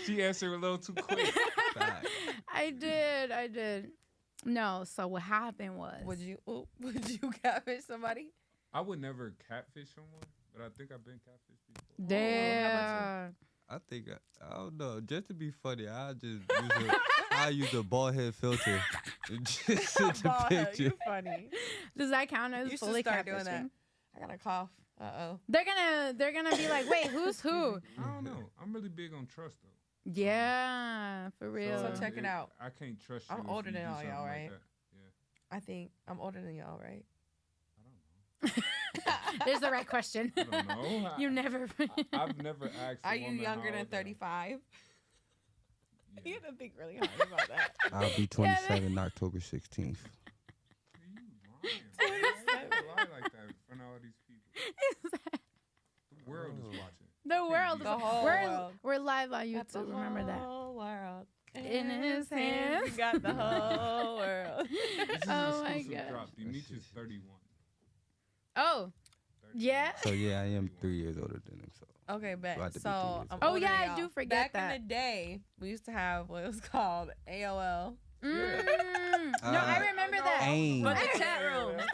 She answered a little too quick.
Fact.
I did. No, so what happened was.
Would you catfish somebody?
I would never catfish someone, but I think I've been catfished before.
Damn.
I think I don't know. Just to be funny, I use a bald head filter. Just to the
Ball head,
picture.
you funny.
Does that count as
You should
fully
start doing that.
catfishing?
I got a cough.
They're gonna be like, wait, who's who?
I don't know. I'm really big on trust, though.
Yeah, for real.
So check it out.
I can't trust you.
I'm
if
older
you
than
do
all
something
y'all,
like
right?
that. Yeah.
I think I'm older than y'all, right?
I don't know.
There's the right question.
I don't know.
You never.
I've never asked. A
Are you
woman
younger
how
than
old they are.
35?
Yeah.
You had to think really hard about that.
I'll be 27 October 16th.
You lying. Why you lie like that in front of all these people? The world is watching.
The world.
The whole
we're,
world.
we're live on
Got the
YouTube. Remember that.
whole world
In his hands.
He got the whole world.
This is
Oh
an
my
exclusive
gosh.
drop. Demetrius 31.
Oh.
31.
Yeah?
So yeah, I am 3 years older than him. So
Okay, bet.
About to be 3
So
years
I'm
old.
Oh,
older
yeah,
than
I do
y'all.
forget
Back
that.
in the day, we used to have what was called AOL.
No, I remember that.
AIM.
But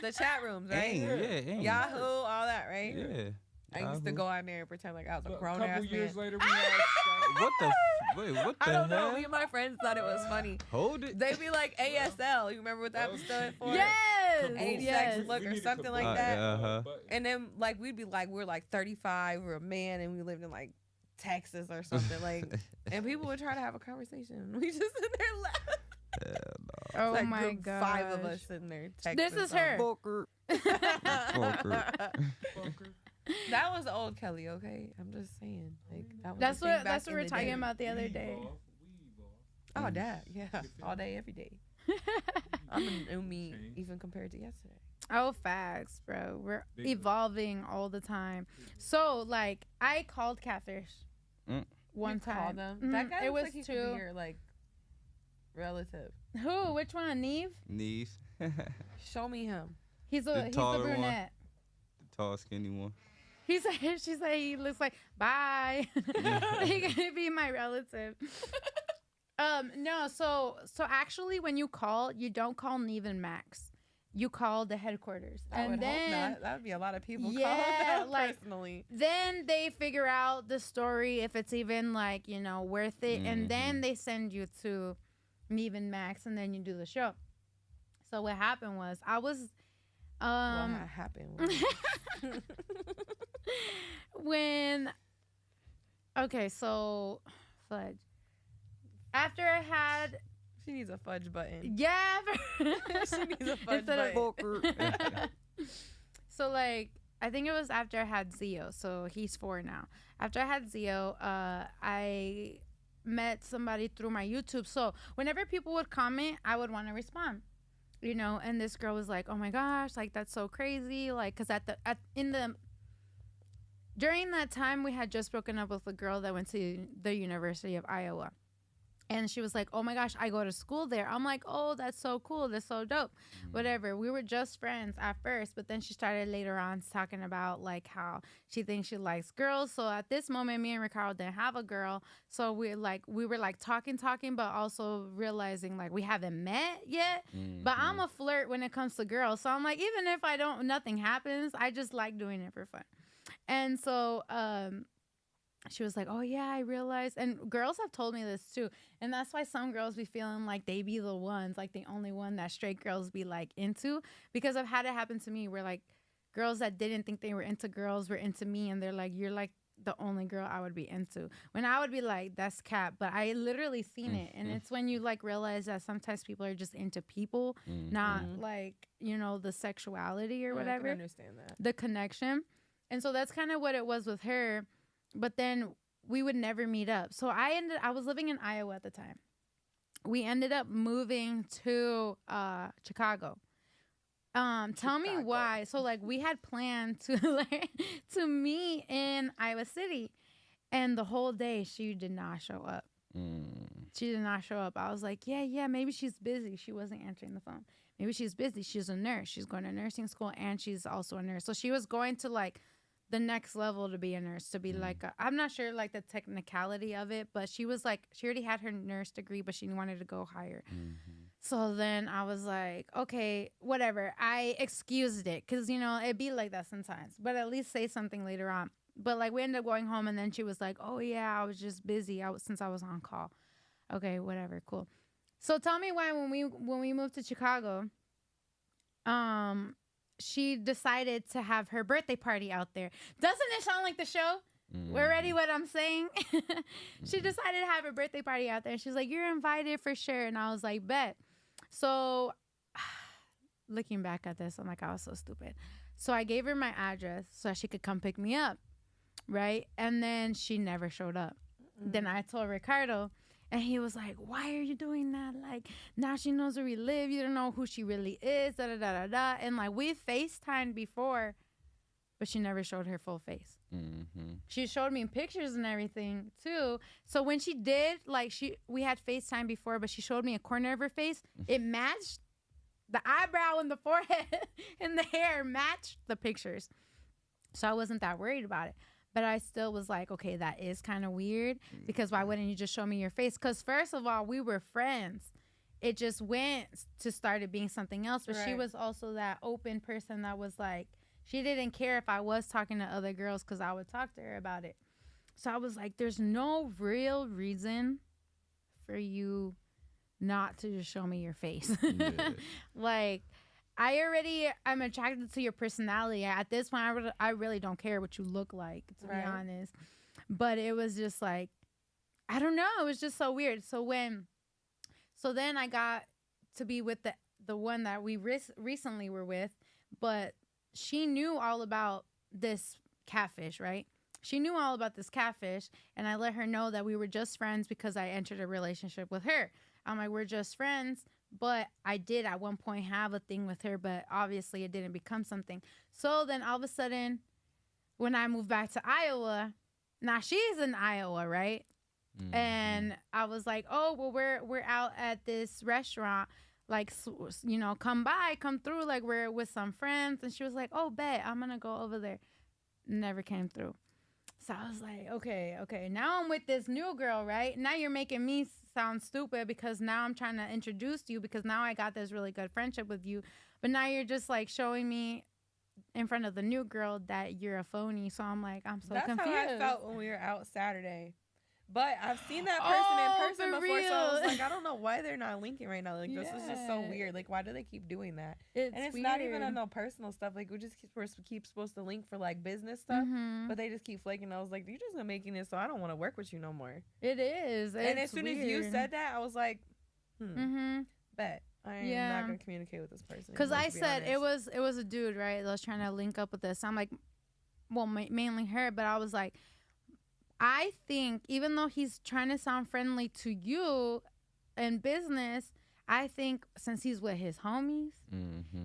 the chat rooms, right?
AIM, yeah, AIM.
Yahoo, all that, right?
Yeah.
I used to go out there and pretend like I was a
But a
grown ass
couple
man.
years later, we had Skype.
What the? Wait, what the
I don't know.
hell?
Me and my friends thought it was funny.
Hold it.
They'd be like ASL. You remember what that
Oh,
stood for?
Yes.
Age,
Yes.
sex, look,
We
or
need to
something like
complete
that.
Uh-huh.
But
And then like we'd be like we're like 35, we're a man, and we lived in like Texas or something like. And people would try to have a conversation. We just sit there laughing.
Oh
like
my
group
god.
5 of us sitting there.
This
texting
is her.
Poker.
That was old Kelly, okay? I'm just saying. Like that was
That's
the thing
what
back
we
in
were
the
talking
day.
about the other
we
day.
evolve, we evolve.
Oh, that, yeah, all day, every day. I'm a new me, even compared to yesterday.
Oh, facts, bro. We're
Big
evolving all the time. So, like, I called catfish one
You
time.
called them.
Mhm.
That guy
It
looks
was
like he
two.
could be your like relative.
Who? Which one? Neve?
Knees.
Show me him.
He's
The
the
taller one.
brunette.
The tall, skinny one.
He said, she said he looks like, bye. He gonna be my relative. No, so actually when you call, you don't call Neve and Max. You call the headquarters.
I
And
would hope
then
not. That would be a lot of people.
Yeah,
calling them
like-
personally.
then they figure out the story, if it's even like, you know, worth it. And then they send you to Neve and Max, and then you do the show. So what happened was I was
What happened?
when okay, so fudge. After I had
She needs a fudge button.
yeah,
She needs a fudge
instead
button.
of so like I think it was after I had Zio, so he's 4 now. After I had Zio, I met somebody through my YouTube. So whenever people would comment, I would want to respond, you know. And this girl was like, "Oh my gosh, like that's so crazy!" Like, cause during that time, we had just broken up with a girl that went to the University of Iowa. And she was like, "Oh my gosh, I go to school there." I'm like, "Oh, that's so cool. That's so dope." Whatever. We were just friends at first, but then she started later on talking about like how she thinks she likes girls. So at this moment, me and Ricardo didn't have a girl. So we were like talking, but also realizing like we haven't met yet. But I'm a flirt when it comes to girls. So I'm like, even if nothing happens, I just like doing it for fun. And so, she was like, "Oh yeah, I realized," and girls have told me this too, and that's why some girls be feeling like they be the ones, like the only one that straight girls be like into, because I've had it happen to me where like girls that didn't think they were into girls were into me, and they're like, you're like the only girl I would be into. When I would be like, that's cap, but I literally seen it. And it's when you like realize that sometimes people are just into people, not like, you know, the sexuality or whatever.
I can understand that.
The connection. And so that's kind of what it was with her. But then we would never meet up. So I was living in Iowa at the time. We ended up moving to Chicago. Tell me why. So like we had planned to meet in Iowa City, and the whole day she did not show up. She did not show up. I was like, yeah, maybe she's busy. She wasn't answering the phone. Maybe she's busy. She's a nurse. She's going to nursing school, and she's also a nurse. So she was going to like the next level to be a nurse, to be like I'm not sure like the technicality of it, but she was like, she already had her nurse degree, but she wanted to go higher. So then I was like, okay, whatever. I excused it because, you know, it'd be like that sometimes. But at least say something later on. But, like, we ended up going home, and then she was like, oh, yeah, I was just busy since I was on call. Okay, whatever, cool. So tell me why when we moved to Chicago, she decided to have her birthday party out there. Doesn't it sound like the show? Already what I'm saying? She decided to have her birthday party out there. She's like, you're invited for sure. And I was like, bet. So looking back at this, I'm like, I was so stupid. So I gave her my address so she could come pick me up, right? And then she never showed up. Then I told Ricardo, and he was like, why are you doing that? Like, now she knows where we live. You don't know who she really is, da-da-da-da-da. And, like, we FaceTimed before, but she never showed her full face. She showed me pictures and everything too. So when she did, like, we had FaceTime before, but she showed me a corner of her face. It matched the eyebrow and the forehead and the hair matched the pictures. So I wasn't that worried about it. But I still was like, okay, that is kind of weird, because why wouldn't you just show me your face? Because first of all, we were friends. It just went to started being something else. But she was also that open person that was like, she didn't care if I was talking to other girls because I would talk to her about it. So I was like, there's no real reason for you not to just show me your face. Like, I'm attracted to your personality. At this point, I really don't care what you look like, to be honest. But it was just like, I don't know. It was just so weird. So then I got to be with the one that we recently were with, but she knew all about this catfish, right? She knew all about this catfish, and I let her know that we were just friends because I entered a relationship with her. I'm like, we're just friends, but I did at one point have a thing with her, but obviously it didn't become something. So then all of a sudden, when I moved back to Iowa, now she's in Iowa, right? And I was like, oh, well, we're out at this restaurant. Like, you know, come through, like, we're with some friends. And she was like, oh, bet, I'm going to go over there. Never came through. So I was like, okay. Now I'm with this new girl, right? Now you're making me sound stupid because now I'm trying to introduce you because now I got this really good friendship with you. But now you're just, like, showing me in front of the new girl that you're a phony. So I'm like, I'm so confused.
That's how I felt when we were out Saturday. But I've seen that person in person before,
real.
so I was like, I don't know why they're not linking right now. Like, this is just so weird. Like, why do they keep doing that? It's weird. Not even on no personal stuff. Like, we're supposed to link for, like, business stuff, but they just keep flaking. I was like, you're just making it so I don't want to work with you no more.
It is.
And as soon as you said that, I was like, bet. I am not going to communicate with this person.
Because I said it was a dude, right, that was trying to link up with us. I'm like, well, mainly her, but I was like, I think even though he's trying to sound friendly to you in business, I think since he's with his homies,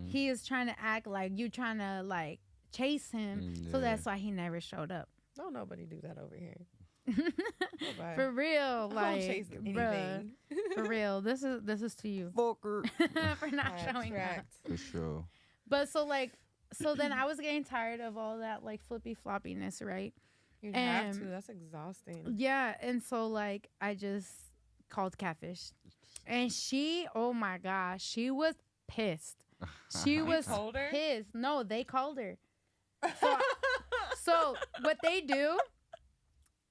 he is trying to act like you trying to, like, chase him. So that's why he never showed up.
Don't nobody do that over here.
For real, like,
don't chase anything.
For real, this is to you,
Fucker.
for not showing up.
For sure.
But so then I was getting tired of all that, like, flippy floppiness, right?
You have to. That's exhausting.
Yeah, and so, like, I just called Catfish, and she, oh my gosh, she was pissed. She was pissed. No, they called her. So what they do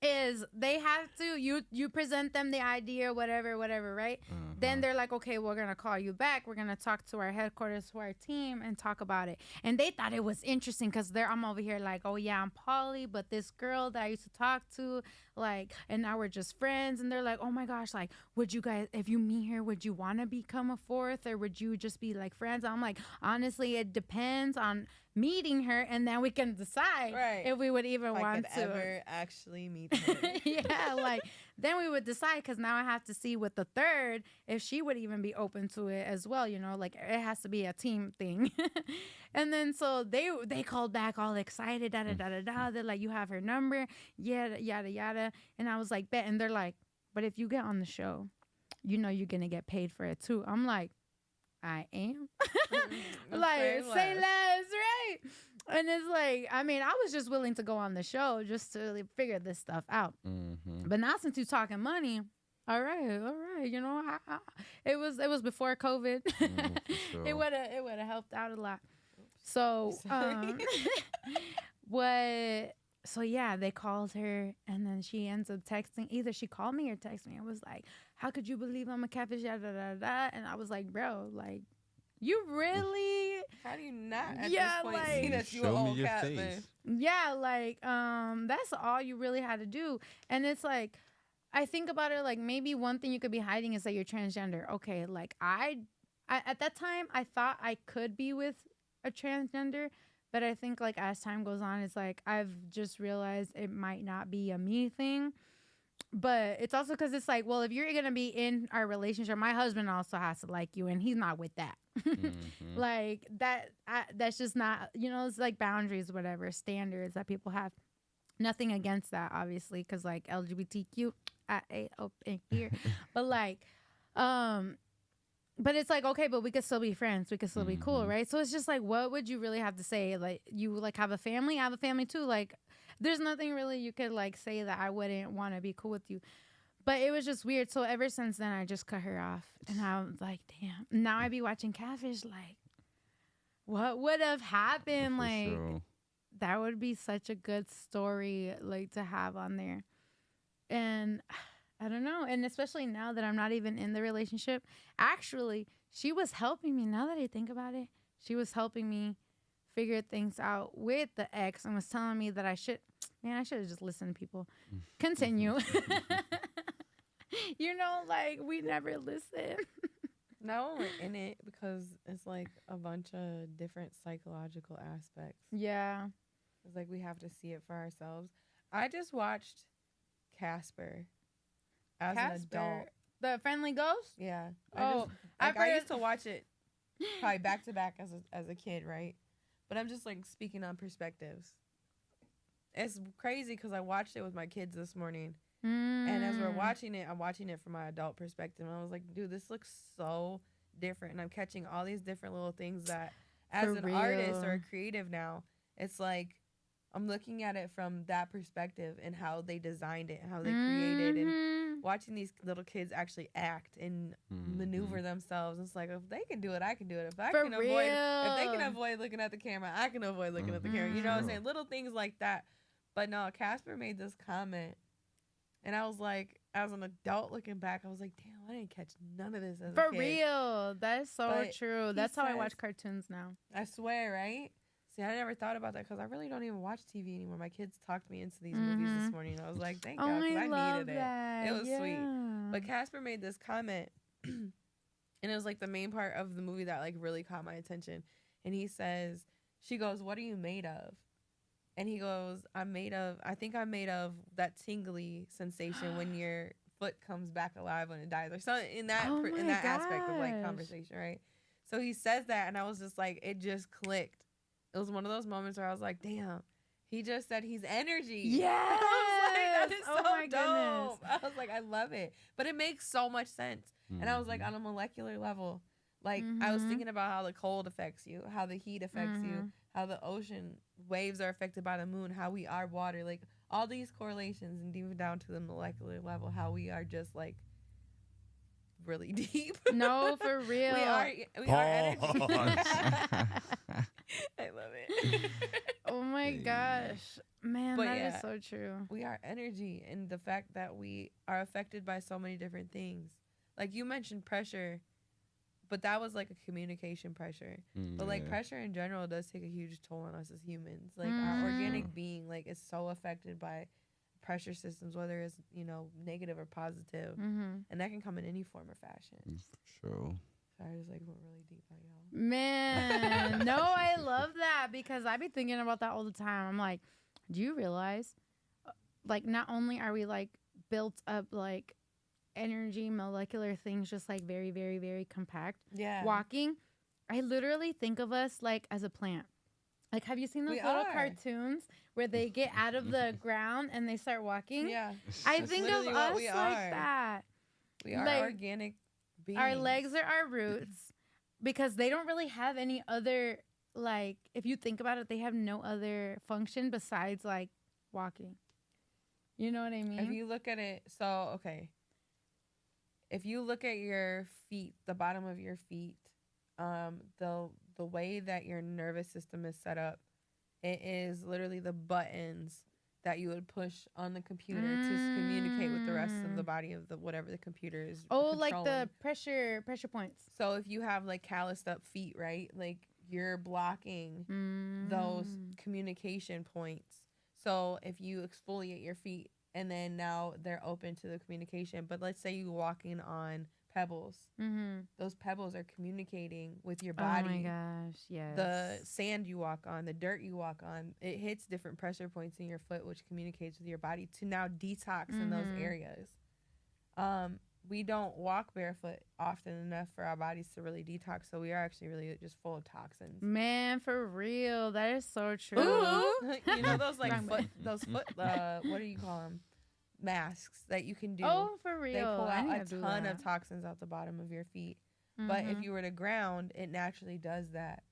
is they have to you present them the idea, whatever, right? then they're like, okay, we're going to call you back. We're going to talk to our headquarters, to our team, and talk about it. And they thought it was interesting because I'm over here like, oh, yeah, I'm poly, but this girl that I used to talk to, like, and now we're just friends. And they're like, oh, my gosh, like, would you guys, if you meet her, would you want to become a fourth, or would you just be, like, friends? I'm like, honestly, it depends on meeting her, and then we can decide if we would even want to
ever actually meet her.
Yeah, like, then we would decide, because now I have to see with the third if she would even be open to it as well, you know, like, it has to be a team thing. And then so they called back all excited, da-da-da-da-da. They're like, you have her number, yada, yada, yada. And I was like, bet. And they're like, but if you get on the show, you know you're going to get paid for it too. I'm like, I am. Like, say less, right? And it's like, I mean, I was just willing to go on the show just to figure this stuff out. But now since you're talking money, all right, you know, it was before COVID.
Sure.
It would have helped out a lot. So, So yeah, they called her, and then she ends up texting. Either she called me or texted me. I was like, how could you believe I'm a catfish? Da, da, da, da. And I was like, bro, like, you really?
How do you not at this point see that you a
Show me
whole
your
catfish?
face.
Yeah, like, that's all you really had to do. And it's like, I think about it, like, maybe one thing you could be hiding is that you're transgender. Okay, like, I at that time, I thought I could be with a transgender, but I think, like, as time goes on, it's like I've just realized it might not be a me thing. But it's also because it's like, well, if you're going to be in our relationship, my husband also has to like you, and he's not with that. Like, that's just not, you know, it's like boundaries, whatever, standards that people have. Nothing against that, obviously, because, like, LGBTQ, up in here. But, like, but it's like, okay, but we could still be friends. We could still be cool, right? So it's just like, what would you really have to say? Like, you, like, have a family? I have a family, too. Like, there's nothing really you could, like, say that I wouldn't want to be cool with you. But it was just weird. So ever since then, I just cut her off. And I was like, damn. Now I be watching Catfish, like, what would have happened?
For
Like,
sure.
that would be such a good story, like, to have on there. And I don't know. And especially now that I'm not even in the relationship. Actually, she was helping me. Now that I think about it, she was helping me figure things out with the ex and was telling me that I should have just listened to people. Continue. You know, like, we never listen.
No, we're in it because it's like a bunch of different psychological aspects.
Yeah.
It's like we have to see it for ourselves. I just watched Casper as an adult.
The Friendly Ghost?
Yeah.
I
used to watch it probably back to back as a kid, right? But I'm just, like, speaking on perspectives. It's crazy because I watched it with my kids this morning. And as we're watching it, I'm watching it from my adult perspective. And I was like, dude, this looks so different. And I'm catching all these different little things that, as an artist or a creative now, it's like I'm looking at it from that perspective and how they designed it, how they created, and watching these little kids actually act and maneuver themselves. It's like, if they can do it, I can do it. If they can avoid looking at the camera, I can avoid looking at the camera. You know what I'm saying? Little things like that. But no, Casper made this comment. And I was like, as an adult looking back, I was like, damn, I didn't catch none of this as a kid.
For real. That's so true. That's how I watch cartoons now.
I swear, right? See, I never thought about that because I really don't even watch TV anymore. My kids talked me into these movies this morning. I was like, thank God, because I needed it. It was sweet. But Casper made this comment, and it was like the main part of the movie that, like, really caught my attention. And he says, she goes, what are you made of? And he goes, I think I'm made of that tingly sensation when your foot comes back alive when it dies, or something in that aspect of, like, conversation, right? So he says that, and I was just like, it just clicked. It was one of those moments where I was like, damn, he just said he's energy.
Yeah.
I was like, that is so dope.
Goodness.
I was like, I love it. But it makes so much sense. And I was like, on a molecular level, like, I was thinking about how the cold affects you, how the heat affects you, how the ocean waves are affected by the moon, how we are water, like, all these correlations, and even down to the molecular level, how we are just, like, really deep.
No, for real.
we are energy. I love it.
Oh my gosh. Man,
But
that
yeah,
is so true.
We are energy, and the fact that we are affected by so many different things. like you mentioned pressure, but that was like a communication pressure. But like pressure in general does take a huge toll on us as humans. Like our organic being, like, is so affected by pressure systems, whether it's, you know, negative or positive, and that can come in any form or fashion.
For sure.
So I just like went really deep on y'all.
Man, no, I love that because I be thinking about that all the time. I'm like, do you realize, like, not only are we like built up like energy molecular things, just like very, very, very compact.
Yeah.
Walking, I literally think of us like as a plant. Like, have you seen those little cartoons where they get out of the ground and they start walking?
Yeah.
I think of us like that.
We are
like,
organic beings.
Our legs are our roots because they don't really have any other, like, if you think about it, they have no other function besides like walking. You know what I mean?
If you look at it, so, okay. If you look at your feet, the bottom of your feet, the way that your nervous system is set up, it is literally the buttons that you would push on the computer to communicate with the rest of the body of the whatever the computer is controlling.
Like the pressure points.
So if you have like calloused up feet, right? Like you're blocking those communication points. So if you exfoliate your feet and then now they're open to the communication, but let's say you're walking on pebbles. Those pebbles are communicating with your body.
Oh my gosh, yes.
The sand you walk on, the dirt you walk on, it hits different pressure points in your foot, which communicates with your body to now detox in those areas. We don't walk barefoot often enough for our bodies to really detox, so we are actually really just full of toxins.
Man, for real, that is so true.
You know those like foot, what do you call them? Masks that you can do.
Oh, for real.
They pull out a ton of toxins out the bottom of your feet. But if you were to ground, it naturally does that.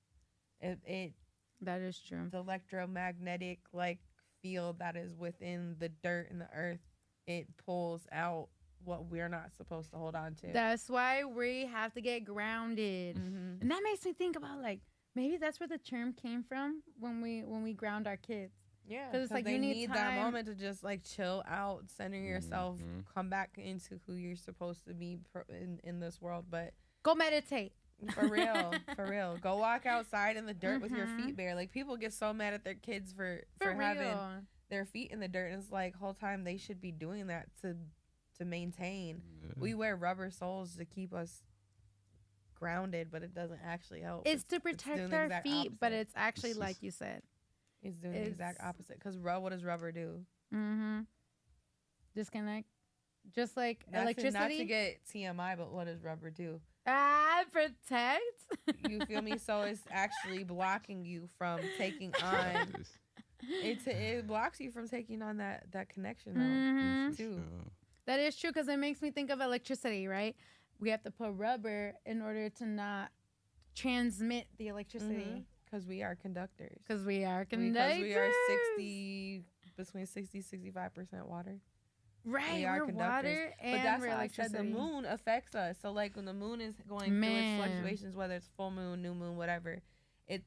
It
that is true.
The electromagnetic like field that is within the dirt and the earth, it pulls out what we're not supposed to hold on to.
That's why we have to get grounded. And that makes me think about like maybe that's where the term came from when we ground our kids.
Yeah,
because it's like
they
you need
that moment to just like chill out, center yourself, come back into who you're supposed to be in this world. But
go meditate.
For real. Go walk outside in the dirt with your feet bare. Like people get so mad at their kids for having their feet in the dirt, and it's like whole time they should be doing that to maintain. We wear rubber soles to keep us grounded, but it doesn't actually help.
It's to protect our feet, opposite. But it's actually like you said.
It's doing the exact opposite. Because what does rubber do?
Disconnect. Just like electricity.
Not to get TMI, but what does rubber do?
Protect.
You feel me? So it's actually blocking you from taking on. It blocks you from taking on that connection though, too.
That is true because it makes me think of electricity, right? We have to put rubber in order to not transmit the electricity.
Because we are conductors.
Because we are
65% water.
Right, we're water and
but that's
we're
why
electricity.
I said the moon affects us. So like when the moon is going through its fluctuations, whether it's full moon, new moon, whatever, it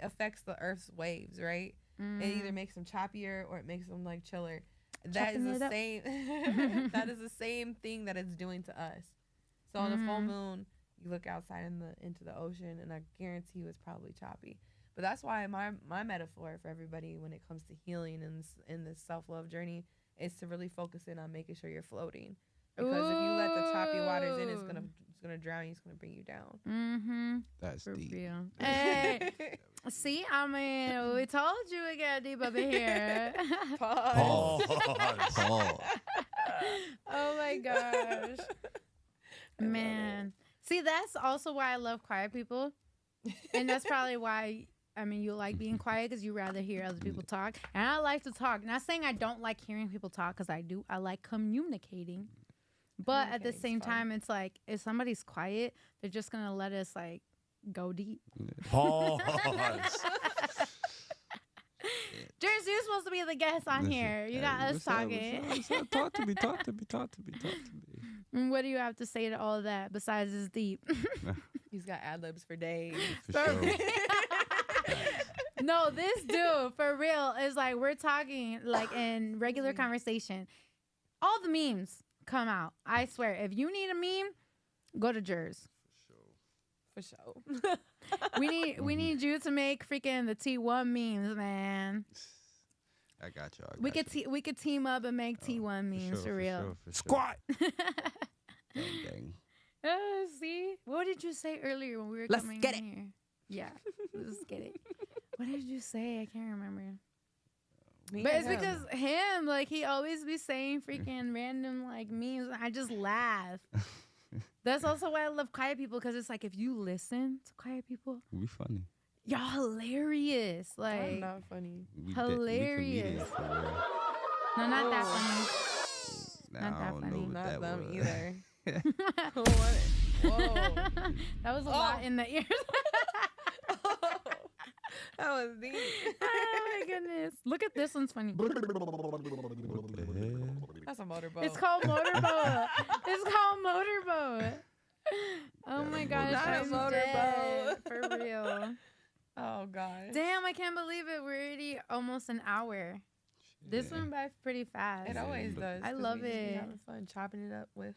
affects the Earth's waves, right? It either makes them choppier or it makes them like chiller. That is the same. That is the same thing that it's doing to us. So on the full moon, you look outside into the ocean, and I guarantee you it's probably choppy. But that's why my metaphor for everybody when it comes to healing and in this self-love journey is to really focus in on making sure you're floating. Because if you let the choppy waters in, it's gonna drown you. It's gonna bring you down.
That's
for
deep.
Real. Hey, see, I mean, we told you we got deep up in here.
Pause.
Oh my gosh, man. See, that's also why I love quiet people. And that's probably why, I mean, you like being quiet because you rather hear other people talk. And I like to talk. Not saying I don't like hearing people talk because I do. I like communicating. But at the same time, it's like if somebody's quiet, they're just going to let us like go deep.
Pause.
Jerz, you're supposed to be the guest on here. You got us talking.
Talk to me.
What do you have to say to all of that besides it's deep?
He's got ad-libs for days.
For sure.
No, this dude, for real, is like we're talking like in regular conversation. All the memes come out. I swear. If you need a meme, Go to Jerz.
For sure.
We need you to make freaking the T1 memes, man.
I got y'all.
We could team up and make T1 memes for real.
Squat. Dang.
See, what did you say earlier when we were coming in here? Yeah, let's get it. What did you say? I can't remember. But it's because him, like, he always be saying freaking random like memes. And I just laugh. That's also why I love quiet people, because it's like if you listen to quiet people,
We funny.
y'all hilarious. Like,
I'm not funny.
Hilarious.
We for real.
No, not that funny.
Nah,
Not
I
that
don't
funny.
know what
Not
that
them
was.
either.
That
Whoa.
was a lot in the ears.
That was deep.
Oh my goodness. Look at this one's funny.
What the hell?
That's a motorboat.
It's called motorboat. It's called motorboat. Oh my gosh,
Not a
I'm
motorboat.
dead. For real.
Oh god.
Damn, I can't believe it. We're already almost an hour. This
Yeah.
went by pretty fast.
It always does.
I
'cause
love
we just be
it.
having fun chopping it up with.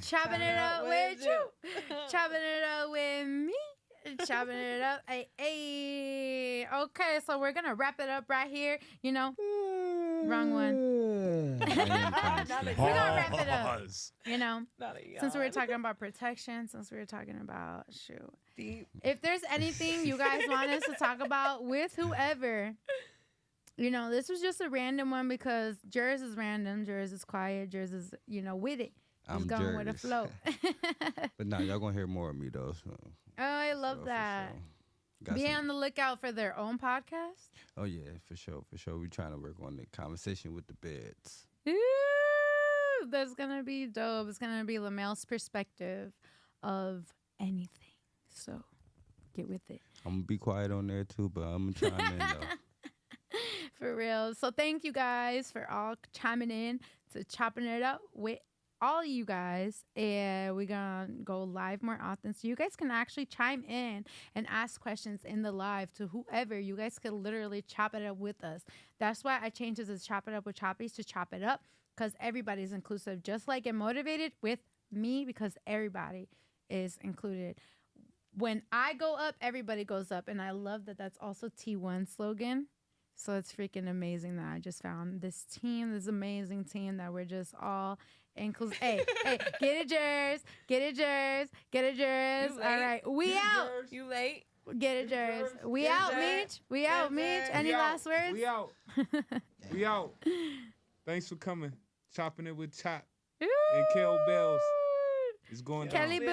Chopping it up with you. Chopping it up with me. Chopping it up. Hey. Okay, so we're going to wrap it up right here. You know, wrong one. We're going to wrap it up. You know, since we were talking about protection, since we were talking about,
deep.
if there's anything you guys want us to talk about with whoever, you know, this was just a random one because Jerz is random. Jerz is quiet. Jerz is, with it. He's
I'm
going with the
Jerz.
flow.
But nah, y'all gonna hear more of me though. So.
Oh, I love
For
that.
sure. Got
Be
some-
on the lookout for their own podcast.
Oh yeah, for sure. We trying to work on the conversation with the beds.
Ooh, that's gonna be dope. It's gonna be Lamel's perspective of anything. So get with it.
I'm gonna be quiet on there too, but I'm gonna chime in though.
For real. So thank you guys for all chiming in to chopping it up with all you guys, and we're gonna go live more often, so you guys can actually chime in and ask questions in the live to whoever. You guys could literally chop it up with us. That's why I changed it to chop it up with Chappies to chop it up, because everybody's inclusive. Just like Get Motivated with me, because everybody is included. When I go up, everybody goes up, and I love that that's also T1 slogan. So it's freaking amazing that I just found this amazing team that we're just all inclusive. Hey, get it, Jerz. Get it, Jerz. Get it, Jerz. All right, we out.
You late?
Get it, Jerz. We
Get it,
out,
Jerz.
Meech. We out, Meech. Any
We out.
last words?
We out. We out. Thanks for coming. Chopping it with Chop
Ooh.
and Kill Bells. It's going down.
Kelly Boo.